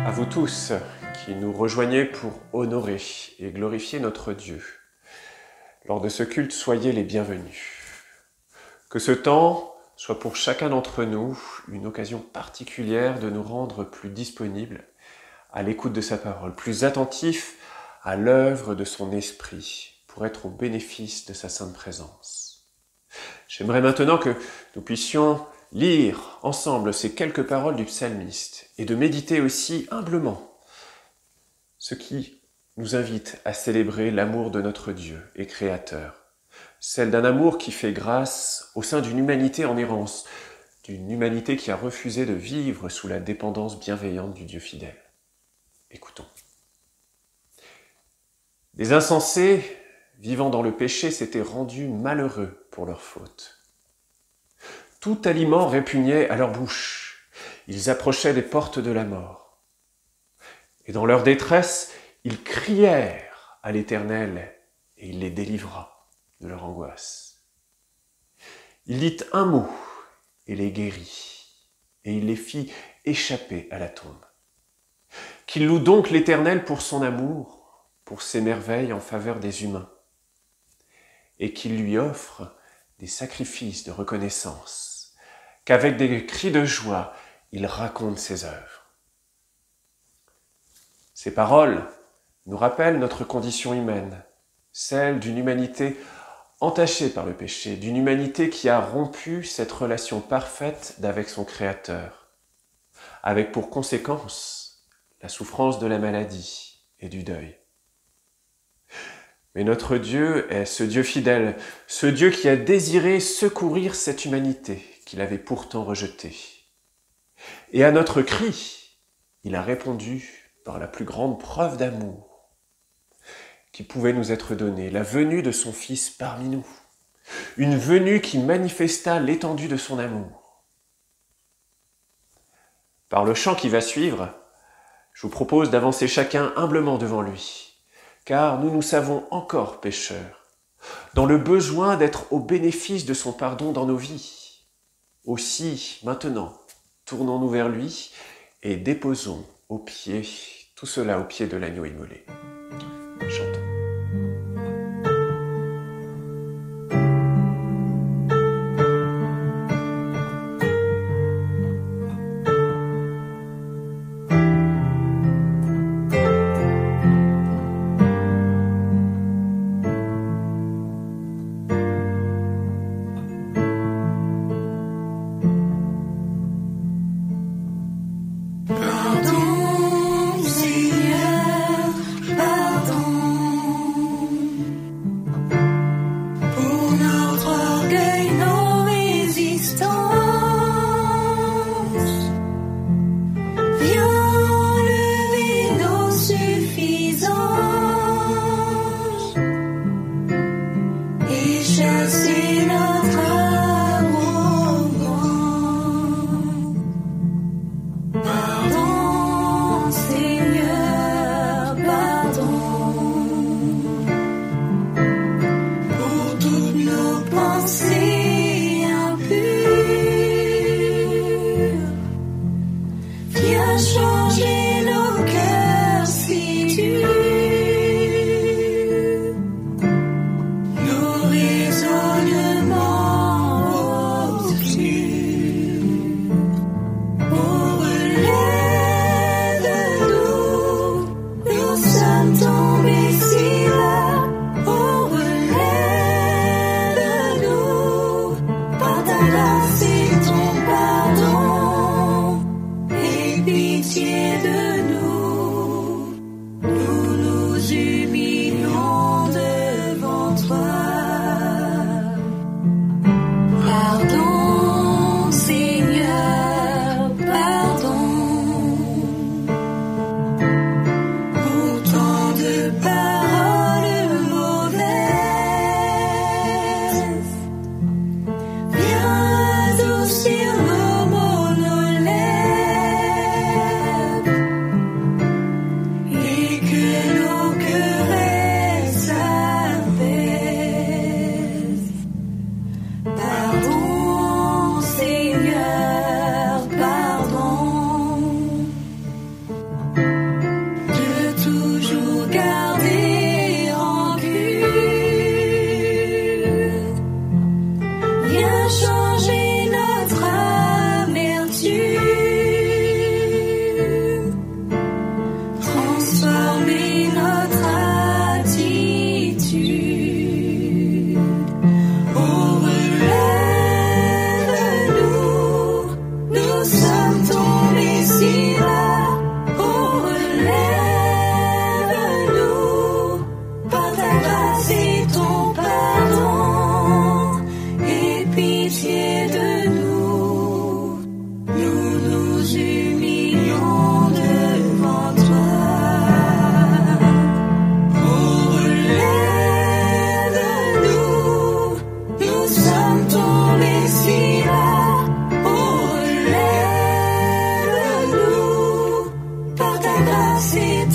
À vous tous qui nous rejoignez pour honorer et glorifier notre Dieu. Lors de ce culte, soyez les bienvenus. Que ce temps soit pour chacun d'entre nous une occasion particulière de nous rendre plus disponibles à l'écoute de sa parole, plus attentifs à l'œuvre de son esprit pour être au bénéfice de sa sainte présence. J'aimerais maintenant que nous puissions lire ensemble ces quelques paroles du psalmiste et de méditer aussi humblement, ce qui nous invite à célébrer l'amour de notre Dieu et Créateur, celle d'un amour qui fait grâce au sein d'une humanité en errance, d'une humanité qui a refusé de vivre sous la dépendance bienveillante du Dieu fidèle. Écoutons. Les insensés, vivant dans le péché, s'étaient rendus malheureux pour leur faute. Tout aliment répugnait à leur bouche. Ils approchaient des portes de la mort. Et dans leur détresse, ils crièrent à l'Éternel et il les délivra de leur angoisse. Il dit un mot et les guérit, et il les fit échapper à la tombe. Qu'il loue donc l'Éternel pour son amour, pour ses merveilles en faveur des humains, et qu'il lui offre des sacrifices de reconnaissance, qu'avec des cris de joie, il raconte ses œuvres. Ces paroles nous rappellent notre condition humaine, celle d'une humanité entachée par le péché, d'une humanité qui a rompu cette relation parfaite d'avec son Créateur, avec pour conséquence la souffrance de la maladie et du deuil. Mais notre Dieu est ce Dieu fidèle, ce Dieu qui a désiré secourir cette humanité qu'il avait pourtant rejetée. Et à notre cri, il a répondu par la plus grande preuve d'amour qui pouvait nous être donnée, la venue de son Fils parmi nous, une venue qui manifesta l'étendue de son amour. Par le chant qui va suivre, je vous propose d'avancer chacun humblement devant lui, car nous nous savons encore pécheurs, dans le besoin d'être au bénéfice de son pardon dans nos vies. Aussi, maintenant, tournons-nous vers lui et déposons au pied, tout cela au pied de l'agneau immolé. Chantons. Pardon, Seigneur, pardon.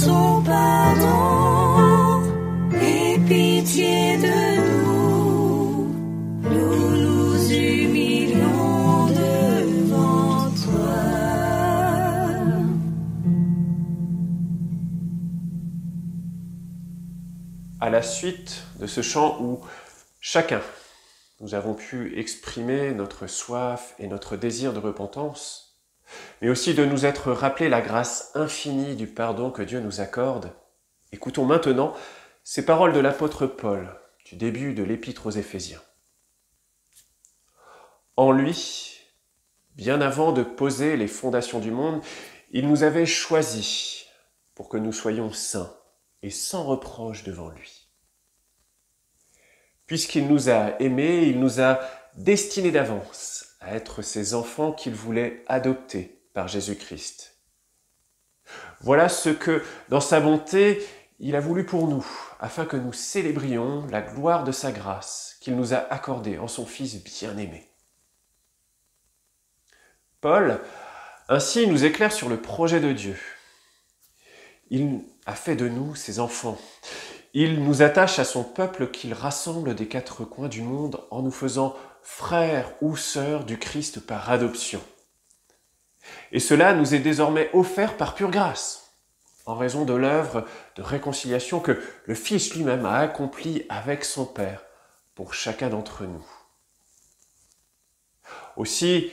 son pardon, aie pitié de nous, nous nous humilions devant toi. À la suite de ce chant où chacun, nous avons pu exprimer notre soif et notre désir de repentance, mais aussi de nous être rappelé la grâce infinie du pardon que Dieu nous accorde, écoutons maintenant ces paroles de l'apôtre Paul du début de l'épître aux Éphésiens. En lui, bien avant de poser les fondations du monde, il nous avait choisis pour que nous soyons saints et sans reproche devant lui. Puisqu'il nous a aimés, il nous a destinés d'avance à être ses enfants qu'il voulait adopter par Jésus-Christ. Voilà ce que, dans sa bonté, il a voulu pour nous, afin que nous célébrions la gloire de sa grâce qu'il nous a accordée en son Fils bien-aimé. Paul, ainsi, nous éclaire sur le projet de Dieu. Il a fait de nous ses enfants. Il nous attache à son peuple qu'il rassemble des quatre coins du monde en nous faisant frères ou sœurs du Christ par adoption. Et cela nous est désormais offert par pure grâce, en raison de l'œuvre de réconciliation que le Fils lui-même a accomplie avec son Père pour chacun d'entre nous. Aussi,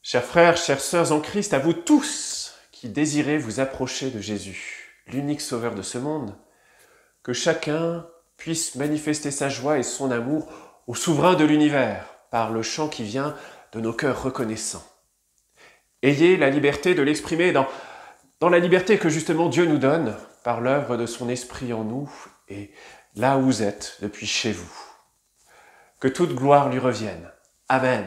chers frères, chères sœurs en Christ, à vous tous qui désirez vous approcher de Jésus, l'unique sauveur de ce monde, que chacun puisse manifester sa joie et son amour au souverain de l'univers par le chant qui vient de nos cœurs reconnaissants. Ayez la liberté de l'exprimer dans la liberté que justement Dieu nous donne par l'œuvre de son Esprit en nous et là où vous êtes depuis chez vous. Que toute gloire lui revienne. Amen.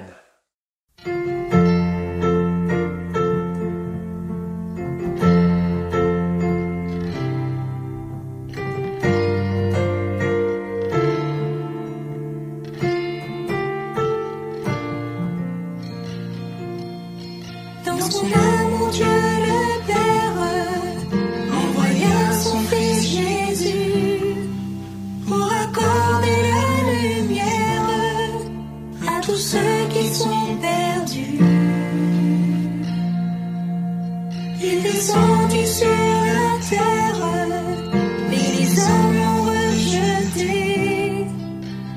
Dans son amour, Dieu le Père envoya son Fils Jésus pour accorder la lumière à tous ceux qui sont perdus. Il descendit sur la terre, mais les hommes l'ont rejeté.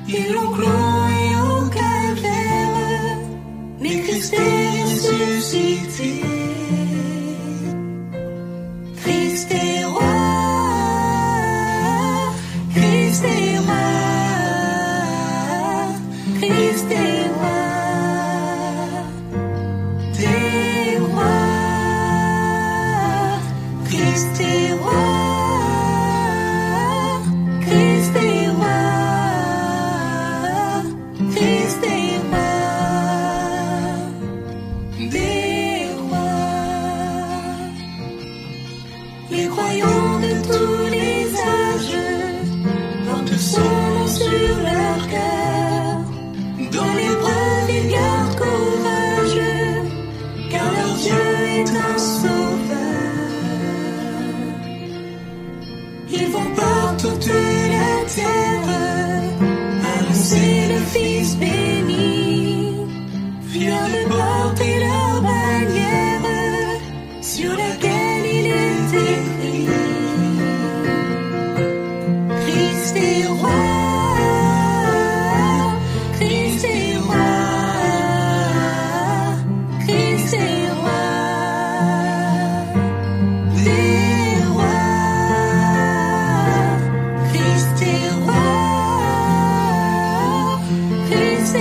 Ils l'ont cloué au calvaire, mais Christ est ressuscité. Christ est roi, Christ est roi, Christ est roi, des rois. Christ est roi, Christ est roi, Christ est roi, des rois. Les croyants de tous les âges portent son nom sur leur cœur. Dans l'épreuve, ils gardent courage, car leur Dieu est un sauveur. Ils vont par toute la terre annoncer le Fils béni, fiers de porter leur bannière sur laquelle il est écrit. Christ est roi, Christ est roi, Christ est roi, des rois. Christ est roi, Christ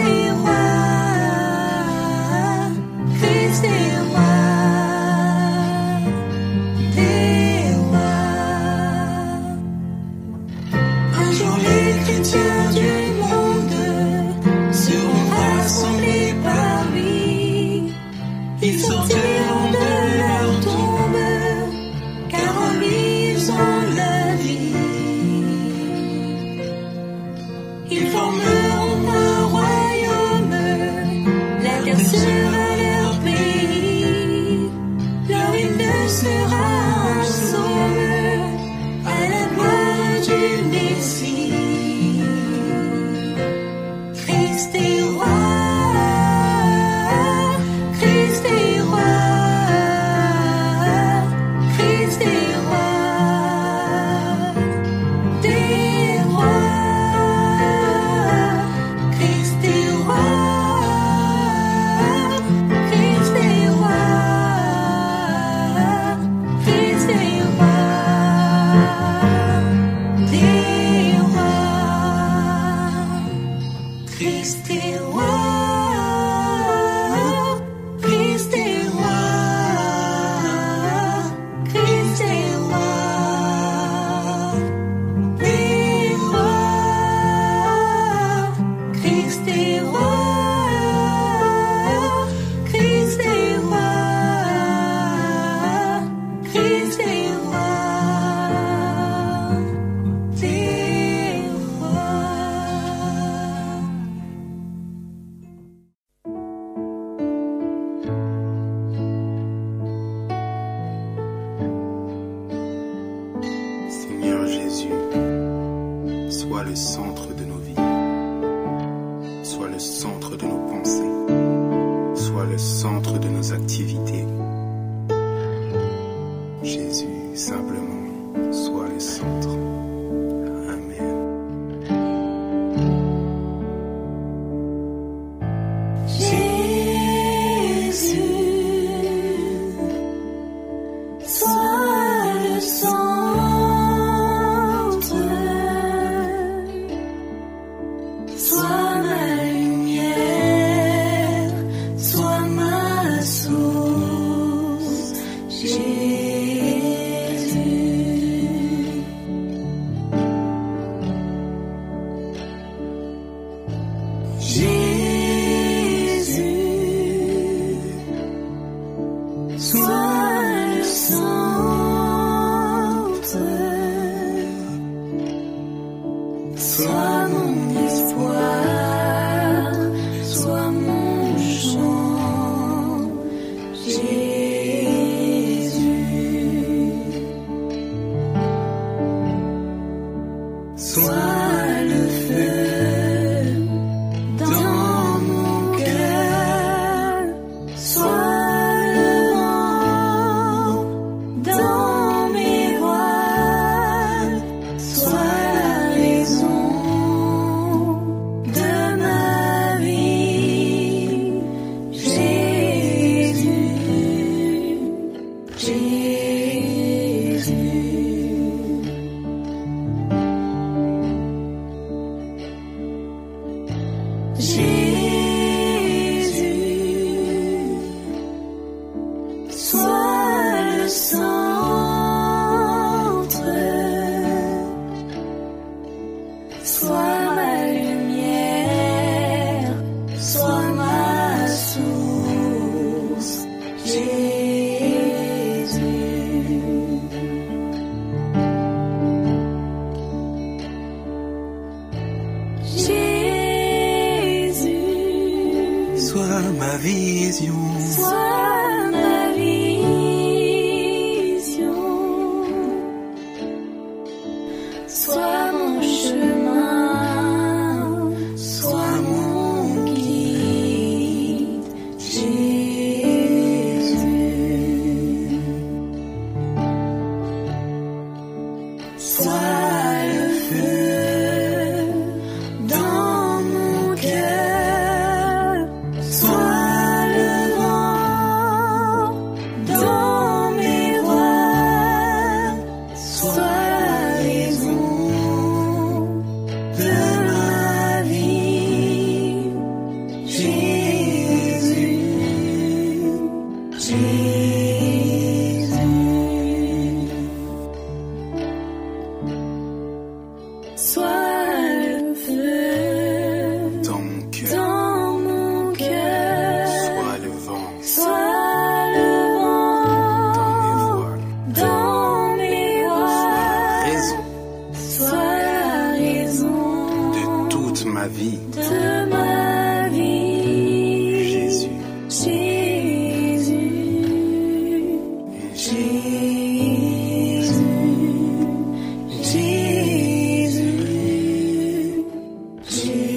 soit le centre de nos vies, soit le centre de nos pensées, soit le centre de nos activités. Jésus, simplement, soit le centre. Amen. Jésus, sois le centre, sois ma lumière, sois ma source, Jésus. Jésus, sois le centre, sois mon espoir, sois mon chant, Jésus. Sois le feu dans mon cœur, sois le vent dans mes voiles, sois la raison de ma vie, Jésus, Jésus. Jésus, sois le centre, sois ma lumière, sois ma source, Jésus. Jésus, Sois ma vision, sois ma vision, sois mon chemin, sois mon guide, Jésus. Sois le feu dans mon cœur, sois le vent dans mes voiles, sois la raison de ma vie, Jésus, Jésus. Sois le feu dans mon cœur, dans mon cœur, sois le vent sois le vent dans mes voiles, dans mes raison voiles, sois la raison de toute ma vie, de ma vie, Jésus, Jésus, Jésus, Jésus, Jésus, Jésus,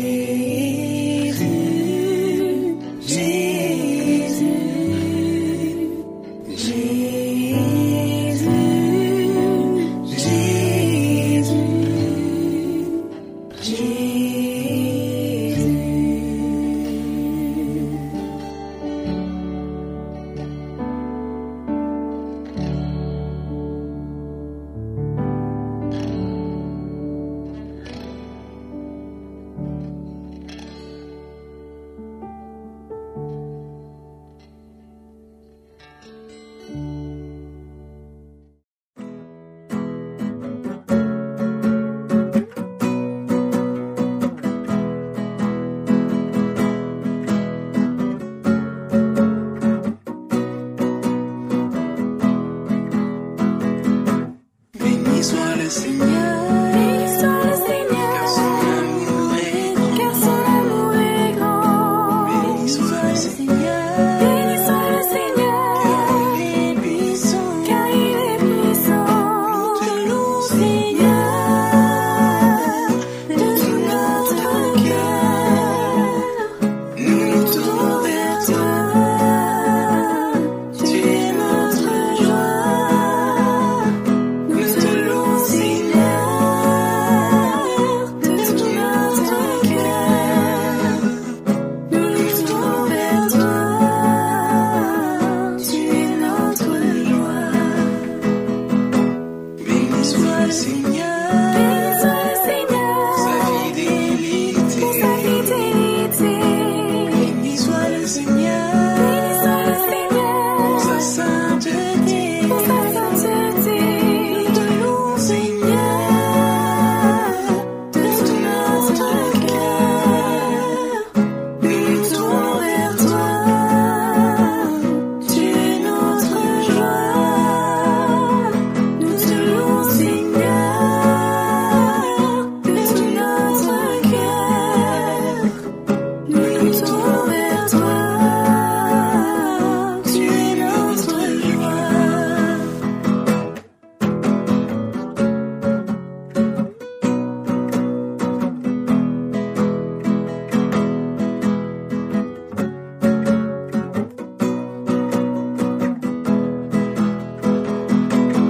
Béni soit le Seigneur, béni soit le Seigneur, sa fidélité. pour sa fidélité. Béni soit le Seigneur, Béni soit le Seigneur, sa sainteté. pour sa sainteté. Nous te louons, Seigneur, de tout notre cœur. Nous nous tournons vers toi, tu es notre joie. Nous te louons, Seigneur, de tout notre cœur. Nous nous tournons vers toi, tu es notre joie.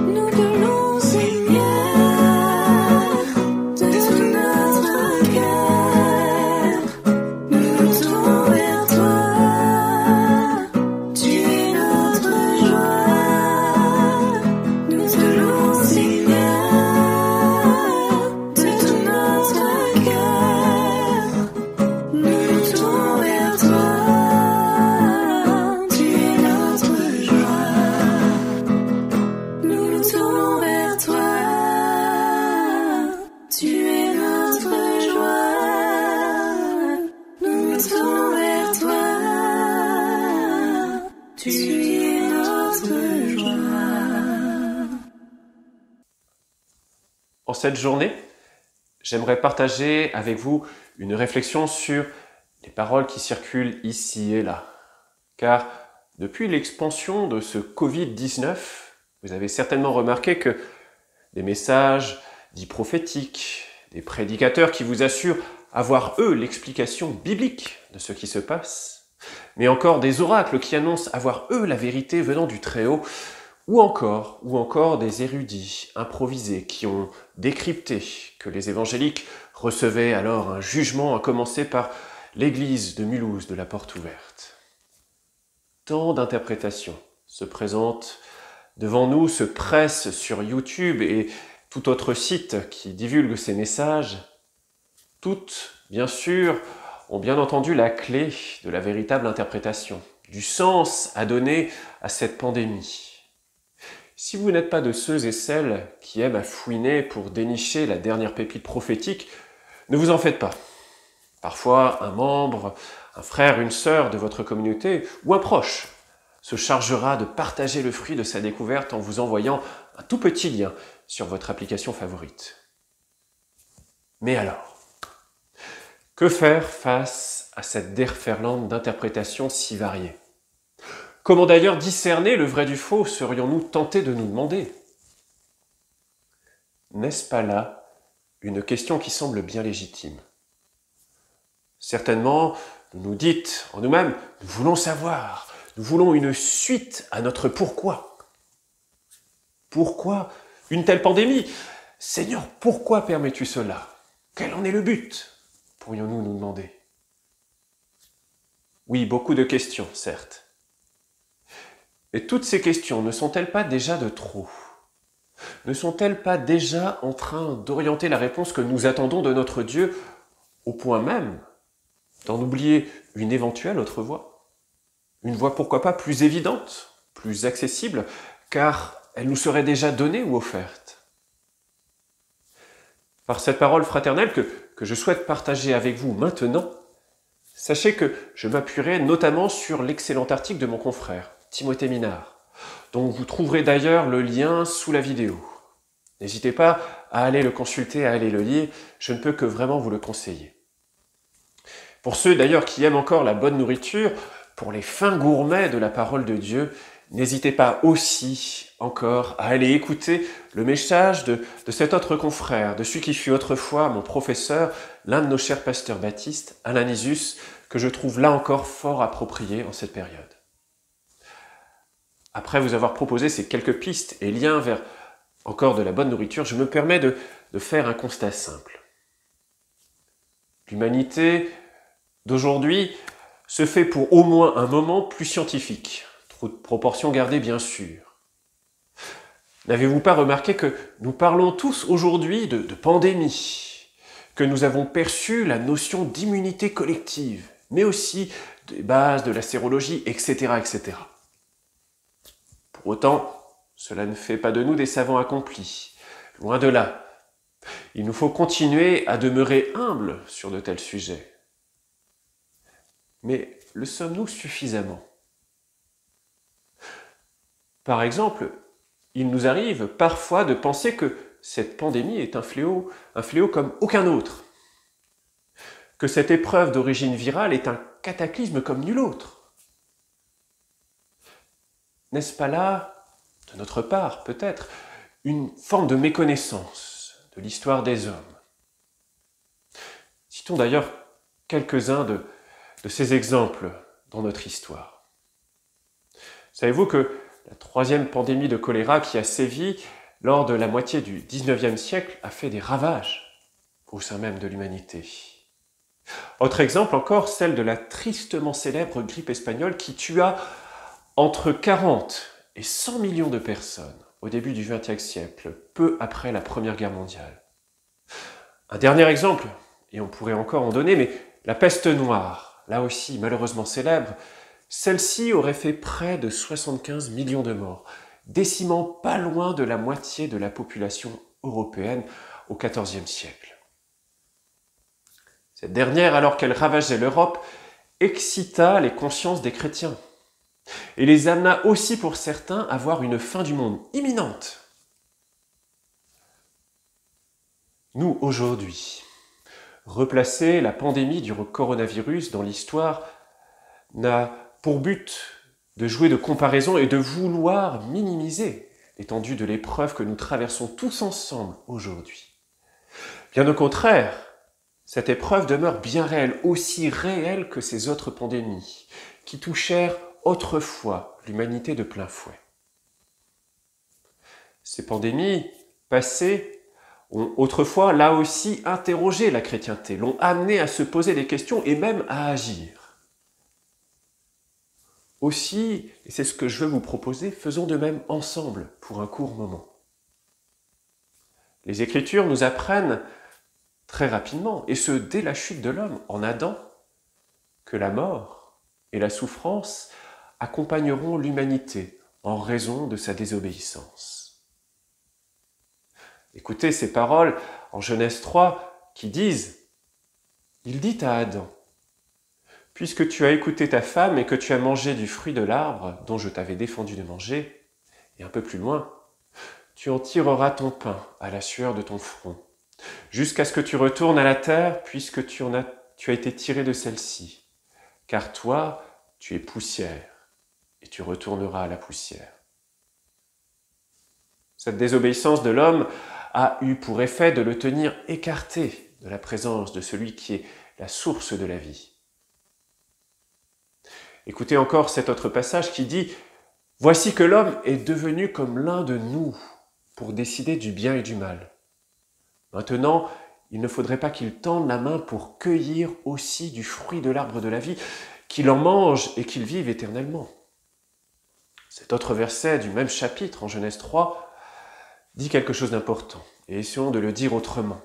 Nous te louons, Seigneur, de tout notre cœur. Nous nous tournons vers toi, tu es notre joie. Nous te louons, Seigneur, de tout notre cœur. Nous nous tournons vers toi, tu es notre joie. Nous nous tournons vers toi, tu es notre joie. Nous nous tournons vers toi, tu es notre joie. En cette journée, j'aimerais partager avec vous une réflexion sur les paroles qui circulent ici et là. Car depuis l'expansion de ce Covid-19, vous avez certainement remarqué que des messages dits prophétiques, des prédicateurs qui vous assurent avoir, eux, l'explication biblique de ce qui se passe, mais encore des oracles qui annoncent avoir, eux, la vérité venant du Très-Haut, ou encore des érudits improvisés qui ont décrypté que les évangéliques recevaient alors un jugement, à commencer par l'église de Mulhouse de la Porte Ouverte. Tant d'interprétations se présentent devant nous, se pressent sur YouTube et tout autre site qui divulgue ces messages. Toutes, bien sûr, ont bien entendu la clé de la véritable interprétation, du sens à donner à cette pandémie. Si vous n'êtes pas de ceux et celles qui aiment à fouiner pour dénicher la dernière pépite prophétique, ne vous en faites pas. Parfois, un membre, un frère, une sœur de votre communauté ou un proche se chargera de partager le fruit de sa découverte en vous envoyant un tout petit lien sur votre application favorite. Mais alors, que faire face à cette déferlante d'interprétations si variées ? Comment d'ailleurs discerner le vrai du faux, serions-nous tentés de nous demander ? N'est-ce pas là une question qui semble bien légitime ? Certainement, vous nous dites en nous-mêmes, nous voulons savoir, nous voulons une suite à notre pourquoi. Pourquoi une telle pandémie ? Seigneur, pourquoi permets-tu cela ? Quel en est le but ? Pourrions-nous nous demander. Oui, beaucoup de questions, certes. Et toutes ces questions ne sont-elles pas déjà de trop ? Ne sont-elles pas déjà en train d'orienter la réponse que nous attendons de notre Dieu, au point même d'en oublier une éventuelle autre voie ? Une voie pourquoi pas plus évidente, plus accessible, car elle nous serait déjà donnée ou offerte. Par cette parole fraternelle que je souhaite partager avec vous maintenant, sachez que je m'appuierai notamment sur l'excellent article de mon confrère, Timothée Minard, dont vous trouverez d'ailleurs le lien sous la vidéo. N'hésitez pas à aller le consulter, à aller le lire, je ne peux que vraiment vous le conseiller. Pour ceux d'ailleurs qui aiment encore la bonne nourriture, pour les fins gourmets de la parole de Dieu, n'hésitez pas aussi encore à aller écouter le message de cet autre confrère, de celui qui fut autrefois mon professeur, l'un de nos chers pasteurs baptistes, Alain Nisus, que je trouve là encore fort approprié en cette période. Après vous avoir proposé ces quelques pistes et liens vers encore de la bonne nourriture, je me permets de faire un constat simple. L'humanité d'aujourd'hui se fait pour au moins un moment plus scientifique, toute proportion gardée bien sûr. N'avez-vous pas remarqué que nous parlons tous aujourd'hui de pandémie, que nous avons perçu la notion d'immunité collective, mais aussi des bases de la sérologie, etc., etc. Pour autant, cela ne fait pas de nous des savants accomplis. Loin de là. Il nous faut continuer à demeurer humbles sur de tels sujets. Mais le sommes-nous suffisamment? Par exemple, il nous arrive parfois de penser que cette pandémie est un fléau comme aucun autre, que cette épreuve d'origine virale est un cataclysme comme nul autre. N'est-ce pas là, de notre part peut-être, une forme de méconnaissance de l'histoire des hommes? Citons d'ailleurs quelques-uns de ces exemples dans notre histoire. Savez-vous que la troisième pandémie de choléra qui a sévi lors de la moitié du XIXe siècle a fait des ravages au sein même de l'humanité? Autre exemple encore, celle de la tristement célèbre grippe espagnole qui tua entre 40 et 100 millions de personnes au début du XXe siècle, peu après la Première Guerre mondiale. Un dernier exemple, et on pourrait encore en donner, mais la peste noire, là aussi malheureusement célèbre, celle-ci aurait fait près de 75 millions de morts, décimant pas loin de la moitié de la population européenne au XIVe siècle. Cette dernière, alors qu'elle ravageait l'Europe, excita les consciences des chrétiens et les amena aussi pour certains à voir une fin du monde imminente. Nous, aujourd'hui, replacer la pandémie du coronavirus dans l'histoire n'a pour but de jouer de comparaison et de vouloir minimiser l'étendue de l'épreuve que nous traversons tous ensemble aujourd'hui. Bien au contraire, cette épreuve demeure bien réelle, aussi réelle que ces autres pandémies, qui touchèrent autrefois l'humanité de plein fouet. Ces pandémies passées ont autrefois, là aussi, interrogé la chrétienté, l'ont amené à se poser des questions et même à agir. Aussi, et c'est ce que je veux vous proposer, faisons de même ensemble pour un court moment. Les Écritures nous apprennent très rapidement, et ce dès la chute de l'homme en Adam, que la mort et la souffrance accompagneront l'humanité en raison de sa désobéissance. Écoutez ces paroles en Genèse 3 qui disent « Il dit à Adam, « Puisque tu as écouté ta femme et que tu as mangé du fruit de l'arbre dont je t'avais défendu de manger, et un peu plus loin, tu en tireras ton pain à la sueur de ton front, jusqu'à ce que tu retournes à la terre, puisque tu as été tiré de celle-ci. Car toi, tu es poussière, et tu retourneras à la poussière. » Cette désobéissance de l'homme a eu pour effet de le tenir écarté de la présence de celui qui est la source de la vie. Écoutez encore cet autre passage qui dit « Voici que l'homme est devenu comme l'un de nous pour décider du bien et du mal. Maintenant, il ne faudrait pas qu'il tende la main pour cueillir aussi du fruit de l'arbre de la vie, qu'il en mange et qu'il vive éternellement. » Cet autre verset du même chapitre, en Genèse 3, dit quelque chose d'important, et essayons de le dire autrement.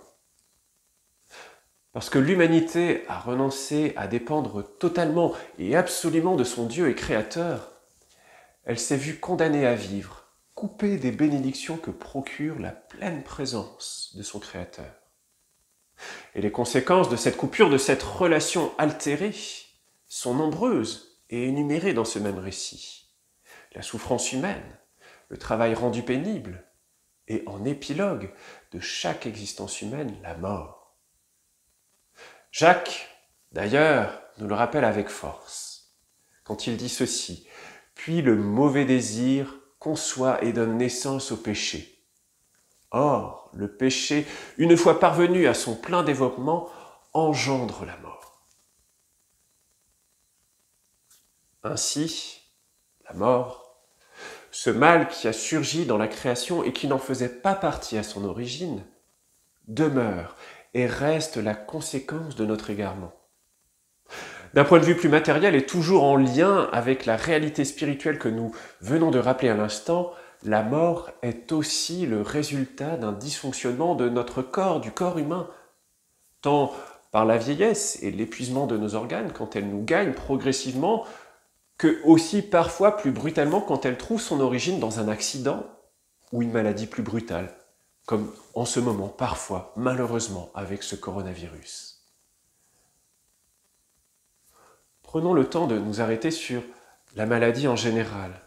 Parce que l'humanité a renoncé à dépendre totalement et absolument de son Dieu et Créateur, elle s'est vue condamnée à vivre, coupée des bénédictions que procure la pleine présence de son Créateur. Et les conséquences de cette coupure, de cette relation altérée, sont nombreuses et énumérées dans ce même récit. La souffrance humaine, le travail rendu pénible, et en épilogue de chaque existence humaine, la mort. Jacques, d'ailleurs, nous le rappelle avec force, quand il dit ceci, « Puis le mauvais désir conçoit et donne naissance au péché. Or, le péché, une fois parvenu à son plein développement, engendre la mort. » Ainsi, la mort, ce mal qui a surgi dans la création et qui n'en faisait pas partie à son origine, demeure et reste la conséquence de notre égarement. D'un point de vue plus matériel et toujours en lien avec la réalité spirituelle que nous venons de rappeler à l'instant, la mort est aussi le résultat d'un dysfonctionnement de notre corps, du corps humain, tant par la vieillesse et l'épuisement de nos organes quand elle nous gagne progressivement, que aussi parfois plus brutalement quand elle trouve son origine dans un accident ou une maladie plus brutale, comme en ce moment parfois, malheureusement, avec ce coronavirus. Prenons le temps de nous arrêter sur la maladie en général,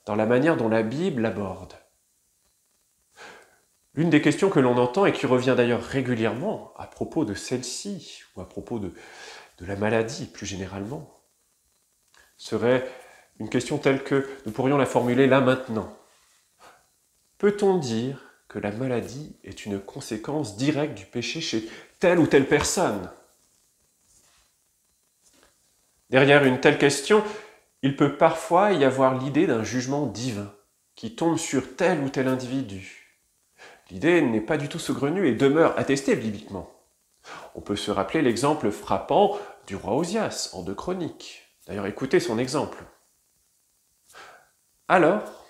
dans la manière dont la Bible l'aborde. L'une des questions que l'on entend et qui revient d'ailleurs régulièrement à propos de celle-ci, ou à propos de la maladie plus généralement, serait une question telle que nous pourrions la formuler là maintenant. Peut-on dire que la maladie est une conséquence directe du péché chez telle ou telle personne? Derrière une telle question, il peut parfois y avoir l'idée d'un jugement divin qui tombe sur tel ou tel individu. L'idée n'est pas du tout saugrenue et demeure attestée bibliquement. On peut se rappeler l'exemple frappant du roi Osias en 2 Chroniques. D'ailleurs, écoutez son exemple. Alors,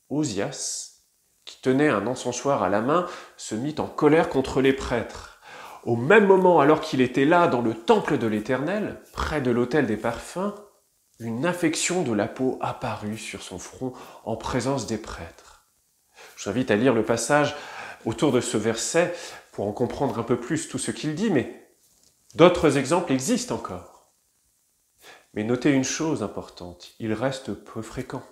Osias, qui tenait un encensoir à la main, se mit en colère contre les prêtres. Au même moment, alors qu'il était là, dans le temple de l'Éternel, près de l'autel des parfums, une infection de la peau apparut sur son front en présence des prêtres. Je vous invite à lire le passage autour de ce verset pour en comprendre un peu plus tout ce qu'il dit, mais d'autres exemples existent encore. Mais notez une chose importante, il reste peu fréquent.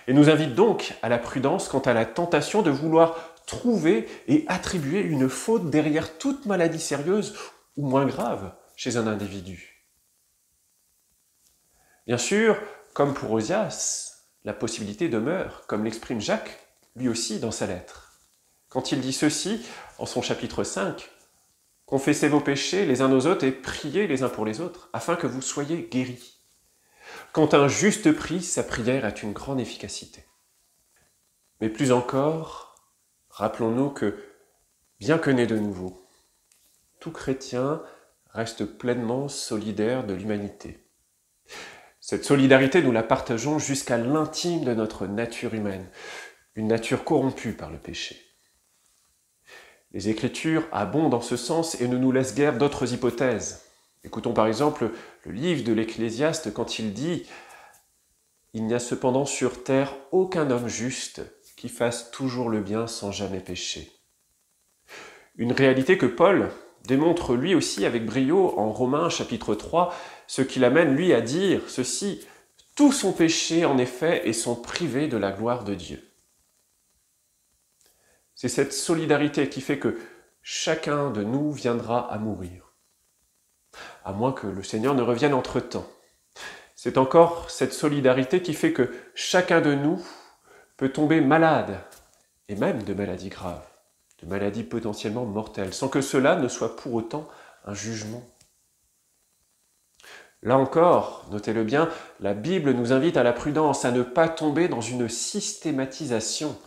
Et nous invite donc à la prudence quant à la tentation de vouloir trouver et attribuer une faute derrière toute maladie sérieuse ou moins grave chez un individu. Bien sûr, comme pour Osias, la possibilité demeure, comme l'exprime Jacques, lui aussi dans sa lettre. Quand il dit ceci, en son chapitre 5, « Confessez vos péchés les uns aux autres et priez les uns pour les autres, afin que vous soyez guéris. » Quand un juste prie, sa prière a une grande efficacité. Mais plus encore, rappelons-nous que, bien que né de nouveau, tout chrétien reste pleinement solidaire de l'humanité. Cette solidarité, nous la partageons jusqu'à l'intime de notre nature humaine, une nature corrompue par le péché. Les Écritures abondent en ce sens et ne nous laissent guère d'autres hypothèses. Écoutons par exemple le livre de l'Ecclésiaste quand il dit « Il n'y a cependant sur terre aucun homme juste qui fasse toujours le bien sans jamais pécher. » Une réalité que Paul démontre lui aussi avec brio en Romains chapitre 3, ce qui l'amène lui à dire ceci « Tous ont péché en effet et sont privés de la gloire de Dieu. » C'est cette solidarité qui fait que chacun de nous viendra à mourir, à moins que le Seigneur ne revienne entre-temps. C'est encore cette solidarité qui fait que chacun de nous peut tomber malade, et même de maladies graves, de maladies potentiellement mortelles, sans que cela ne soit pour autant un jugement. Là encore, notez-le bien, la Bible nous invite à la prudence, à ne pas tomber dans une systématisation,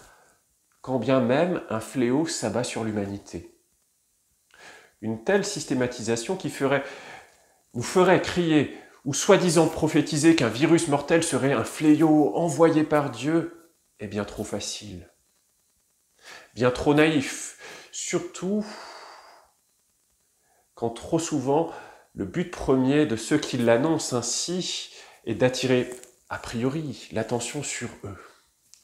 quand bien même un fléau s'abat sur l'humanité. Une telle systématisation qui nous ferait crier ou soi-disant prophétiser qu'un virus mortel serait un fléau envoyé par Dieu est bien trop facile, bien trop naïf, surtout quand trop souvent le but premier de ceux qui l'annoncent ainsi est d'attirer a priori l'attention sur eux,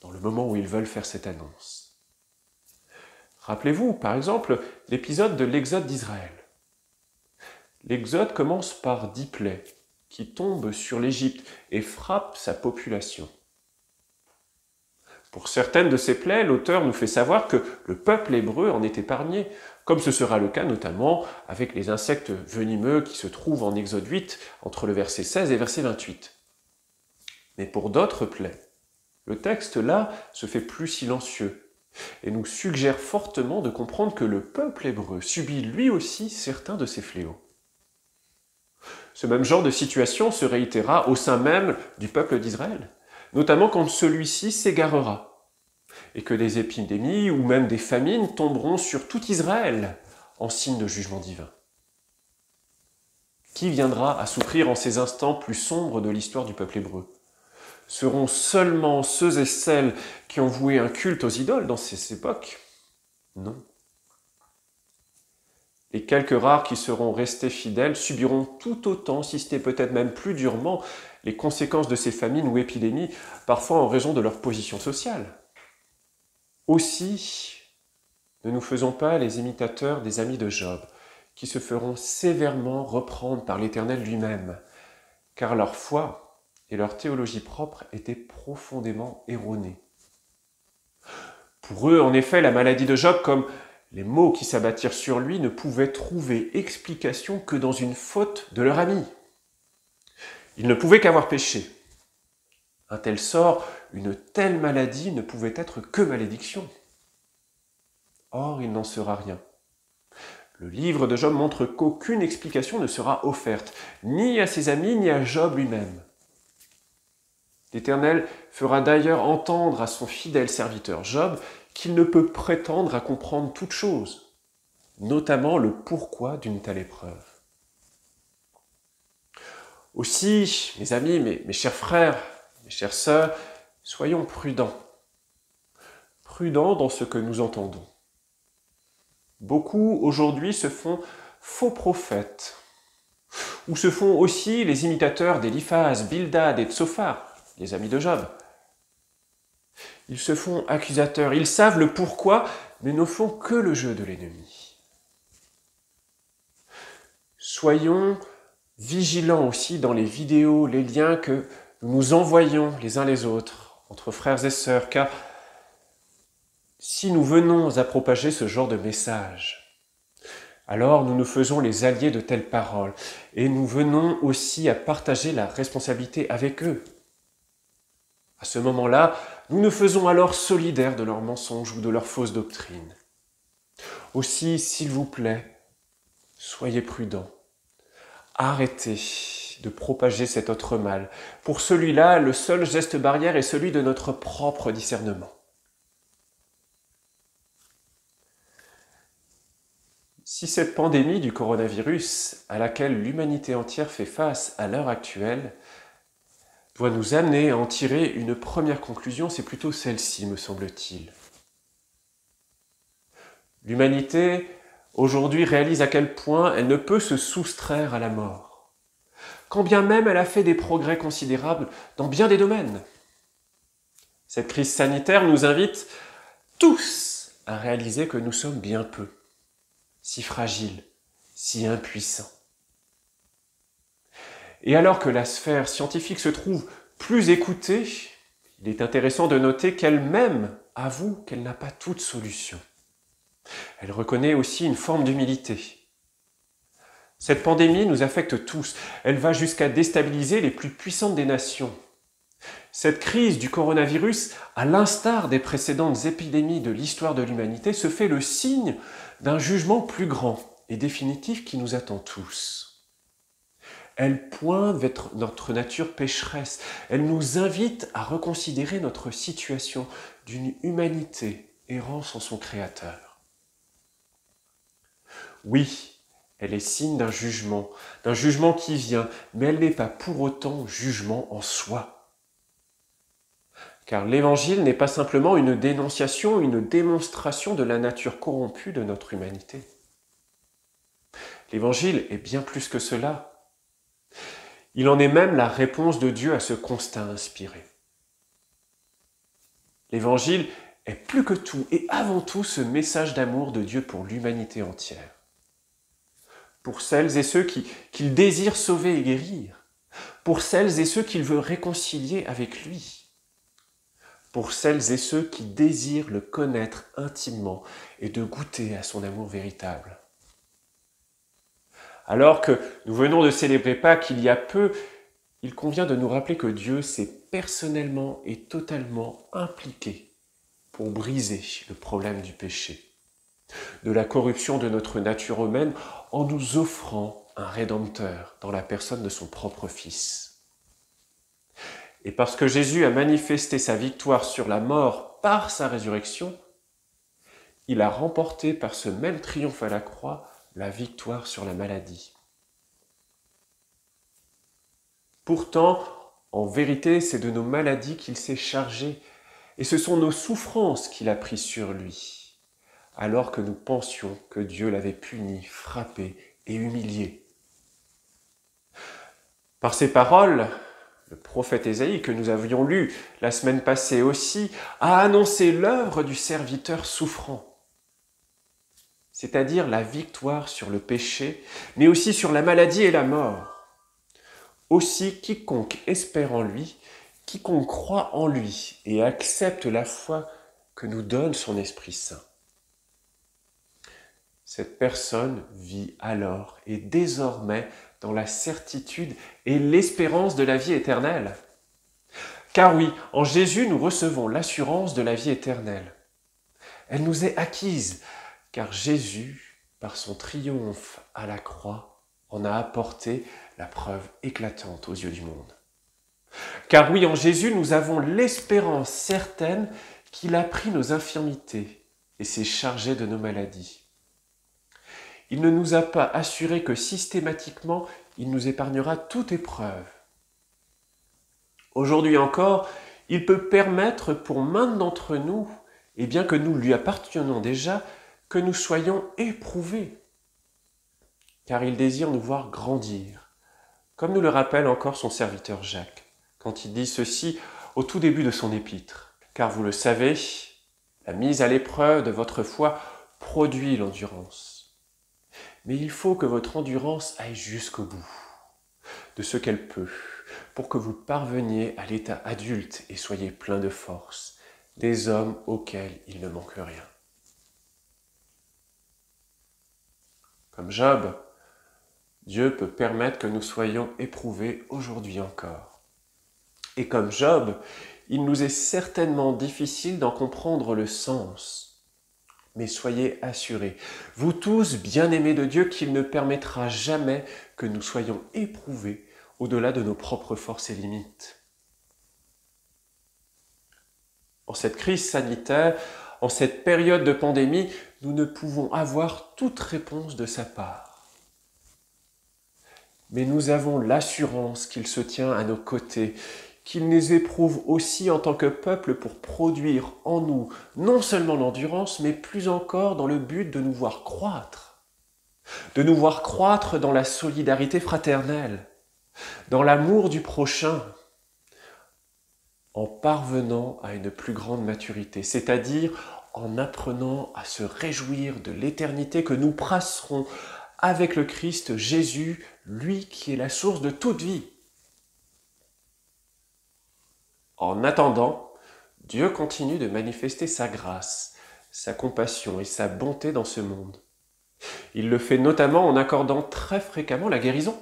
dans le moment où ils veulent faire cette annonce. Rappelez-vous, par exemple, l'épisode de l'Exode d'Israël. L'Exode commence par 10 plaies qui tombent sur l'Égypte et frappent sa population. Pour certaines de ces plaies, l'auteur nous fait savoir que le peuple hébreu en est épargné, comme ce sera le cas notamment avec les insectes venimeux qui se trouvent en Exode 8, entre le verset 16 et verset 28. Mais pour d'autres plaies, le texte là se fait plus silencieux et nous suggère fortement de comprendre que le peuple hébreu subit lui aussi certains de ces fléaux. Ce même genre de situation se réitérera au sein même du peuple d'Israël, notamment quand celui-ci s'égarera, et que des épidémies ou même des famines tomberont sur tout Israël en signe de jugement divin. Qui viendra à souffrir en ces instants plus sombres de l'histoire du peuple hébreu? seront seulement ceux et celles qui ont voué un culte aux idoles dans ces époques? Non. Les quelques rares qui seront restés fidèles subiront tout autant, si ce n'est peut-être même plus durement, les conséquences de ces famines ou épidémies, parfois en raison de leur position sociale. Aussi, ne nous faisons pas les imitateurs des amis de Job, qui se feront sévèrement reprendre par l'Éternel lui-même, car leur foi et leur théologie propre étaient profondément erronées. Pour eux, en effet, la maladie de Job, comme les maux qui s'abattirent sur lui, ne pouvaient trouver explication que dans une faute de leur ami. Il ne pouvait qu'avoir péché. Un tel sort, une telle maladie ne pouvait être que malédiction. Or, il n'en sera rien. Le livre de Job montre qu'aucune explication ne sera offerte, ni à ses amis, ni à Job lui-même. L'Éternel fera d'ailleurs entendre à son fidèle serviteur Job qu'il ne peut prétendre à comprendre toute chose, notamment le pourquoi d'une telle épreuve. Aussi, mes amis, mes chers frères, mes chères sœurs, soyons prudents. Prudents dans ce que nous entendons. Beaucoup aujourd'hui se font faux prophètes, ou se font aussi les imitateurs d'Éliphaz, Bildad et Tsophar, les amis de Job. Ils se font accusateurs, ils savent le pourquoi, mais ne font que le jeu de l'ennemi. Soyons vigilants aussi dans les vidéos, les liens que nous nous envoyons les uns les autres, entre frères et sœurs, car si nous venons à propager ce genre de message, alors nous nous faisons les alliés de telles paroles, et nous venons aussi à partager la responsabilité avec eux. À ce moment-là, nous nous faisons alors solidaires de leurs mensonges ou de leurs fausses doctrines. Aussi, s'il vous plaît, soyez prudents. Arrêtez de propager cet autre mal. Pour celui-là, le seul geste barrière est celui de notre propre discernement. Si cette pandémie du coronavirus, à laquelle l'humanité entière fait face à l'heure actuelle, doit nous amener à en tirer une première conclusion, c'est plutôt celle-ci, me semble-t-il. L'humanité, aujourd'hui, réalise à quel point elle ne peut se soustraire à la mort, quand bien même elle a fait des progrès considérables dans bien des domaines. Cette crise sanitaire nous invite tous à réaliser que nous sommes bien peu, si fragiles, si impuissants. Et alors que la sphère scientifique se trouve plus écoutée, il est intéressant de noter qu'elle-même avoue qu'elle n'a pas toute solution. Elle reconnaît aussi une forme d'humilité. Cette pandémie nous affecte tous. Elle va jusqu'à déstabiliser les plus puissantes des nations. Cette crise du coronavirus, à l'instar des précédentes épidémies de l'histoire de l'humanité, se fait le signe d'un jugement plus grand et définitif qui nous attend tous. Elle pointe vers notre nature pécheresse. Elle nous invite à reconsidérer notre situation d'une humanité errant sans son Créateur. Oui, elle est signe d'un jugement qui vient, mais elle n'est pas pour autant jugement en soi. Car l'Évangile n'est pas simplement une dénonciation, une démonstration de la nature corrompue de notre humanité. L'Évangile est bien plus que cela. Il en est même la réponse de Dieu à ce constat inspiré. L'Évangile est plus que tout et avant tout ce message d'amour de Dieu pour l'humanité entière. Pour celles et ceux qu'il désire sauver et guérir. Pour celles et ceux qu'il veut réconcilier avec lui. Pour celles et ceux qui désirent le connaître intimement et de goûter à son amour véritable. Alors que nous venons de célébrer Pâques il y a peu, il convient de nous rappeler que Dieu s'est personnellement et totalement impliqué pour briser le problème du péché, de la corruption de notre nature humaine, en nous offrant un Rédempteur dans la personne de son propre Fils. Et parce que Jésus a manifesté sa victoire sur la mort par sa résurrection, il a remporté par ce même triomphe à la croix la victoire sur la maladie. Pourtant, En vérité, c'est de nos maladies qu'il s'est chargé, et ce sont nos souffrances qu'il a prises sur lui, alors que nous pensions que Dieu l'avait puni, frappé et humilié. Par ces paroles, le prophète Ésaïe, que nous avions lu la semaine passée aussi, a annoncé l'œuvre du serviteur souffrant, c'est-à-dire la victoire sur le péché, mais aussi sur la maladie et la mort. Aussi, quiconque espère en lui, quiconque croit en lui et accepte la foi que nous donne son Esprit Saint. Cette personne vit alors et désormais dans la certitude et l'espérance de la vie éternelle. Car oui, en Jésus, nous recevons l'assurance de la vie éternelle. Elle nous est acquise, car Jésus, par son triomphe à la croix, en a apporté la preuve éclatante aux yeux du monde. Car oui, en Jésus, nous avons l'espérance certaine qu'il a pris nos infirmités et s'est chargé de nos maladies. Il ne nous a pas assuré que systématiquement, il nous épargnera toute épreuve. Aujourd'hui encore, il peut permettre pour main d'entre nous, et bien que nous lui appartenons déjà, que nous soyons éprouvés. Car il désire nous voir grandir, comme nous le rappelle encore son serviteur Jacques, quand il dit ceci au tout début de son épître. Car vous le savez, la mise à l'épreuve de votre foi produit l'endurance. Mais il faut que votre endurance aille jusqu'au bout de ce qu'elle peut, pour que vous parveniez à l'état adulte et soyez plein de force, des hommes auxquels il ne manque rien. Comme Job, Dieu peut permettre que nous soyons éprouvés aujourd'hui encore. Et comme Job, il nous est certainement difficile d'en comprendre le sens. Mais soyez assurés, vous tous bien-aimés de Dieu, qu'il ne permettra jamais que nous soyons éprouvés au-delà de nos propres forces et limites. En cette crise sanitaire, en cette période de pandémie, nous ne pouvons avoir toute réponse de sa part. Mais nous avons l'assurance qu'il se tient à nos côtés, qu'il nous éprouve aussi en tant que peuple pour produire en nous non seulement l'endurance, mais plus encore dans le but de nous voir croître dans la solidarité fraternelle, dans l'amour du prochain, en parvenant à une plus grande maturité, c'est-à-dire en apprenant à se réjouir de l'éternité que nous passerons avec le Christ Jésus, lui qui est la source de toute vie. En attendant, Dieu continue de manifester sa grâce, sa compassion et sa bonté dans ce monde. Il le fait notamment en accordant très fréquemment la guérison.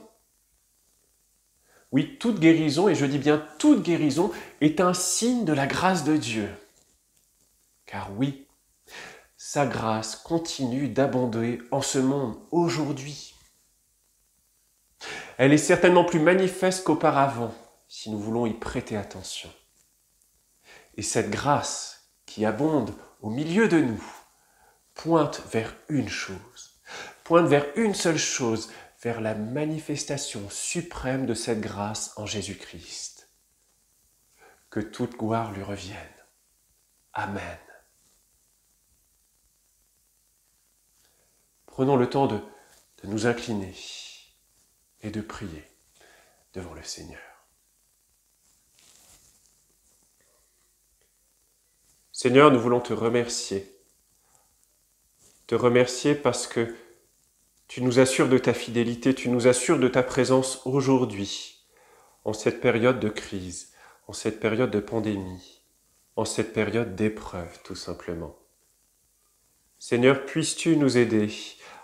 Oui, toute guérison, et je dis bien toute guérison, est un signe de la grâce de Dieu. Car oui, sa grâce continue d'abonder en ce monde aujourd'hui. Elle est certainement plus manifeste qu'auparavant, si nous voulons y prêter attention. Et cette grâce qui abonde au milieu de nous pointe vers une seule chose, vers la manifestation suprême de cette grâce en Jésus-Christ. Que toute gloire lui revienne. Amen. Prenons le temps de nous incliner et de prier devant le Seigneur. Seigneur, nous voulons te remercier. Te remercier parce que tu nous assures de ta fidélité, tu nous assures de ta présence aujourd'hui, en cette période de crise, en cette période de pandémie, en cette période d'épreuve, tout simplement. Seigneur, puisses-tu nous aider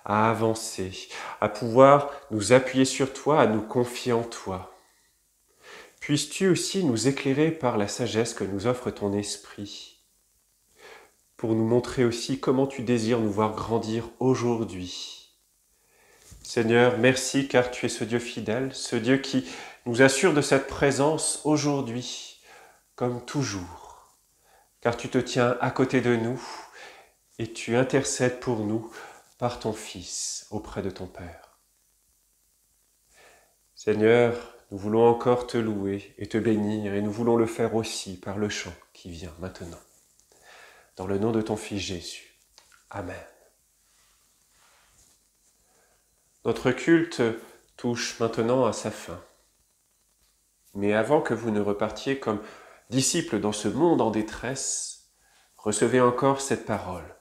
à avancer, à pouvoir nous appuyer sur toi, à nous confier en toi. Puisses-tu aussi nous éclairer par la sagesse que nous offre ton esprit, pour nous montrer aussi comment tu désires nous voir grandir aujourd'hui. Seigneur, merci car tu es ce Dieu fidèle, ce Dieu qui nous assure de cette présence aujourd'hui, comme toujours, car tu te tiens à côté de nous et tu intercèdes pour nous par ton Fils auprès de ton Père. Seigneur, Nous voulons encore te louer et te bénir, et nous voulons le faire aussi par le chant qui vient maintenant. Dans le nom de ton Fils Jésus. Amen. Notre culte touche maintenant à sa fin. Mais avant que vous ne repartiez comme disciples dans ce monde en détresse, recevez encore cette parole,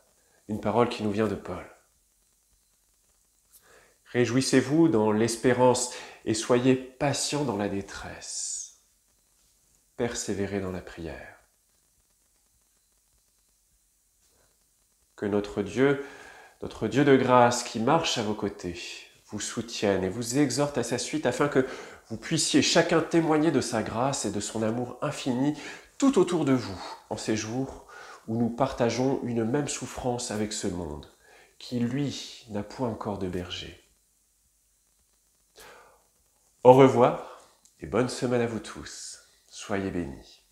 une parole qui nous vient de Paul. Réjouissez-vous dans l'espérance et soyez patients dans la détresse. Persévérez dans la prière. Que notre Dieu de grâce qui marche à vos côtés, vous soutienne et vous exhorte à sa suite afin que vous puissiez chacun témoigner de sa grâce et de son amour infini tout autour de vous en ces jours où nous partageons une même souffrance avec ce monde qui, lui, n'a point encore de berger. Au revoir et bonne semaine à vous tous. Soyez bénis.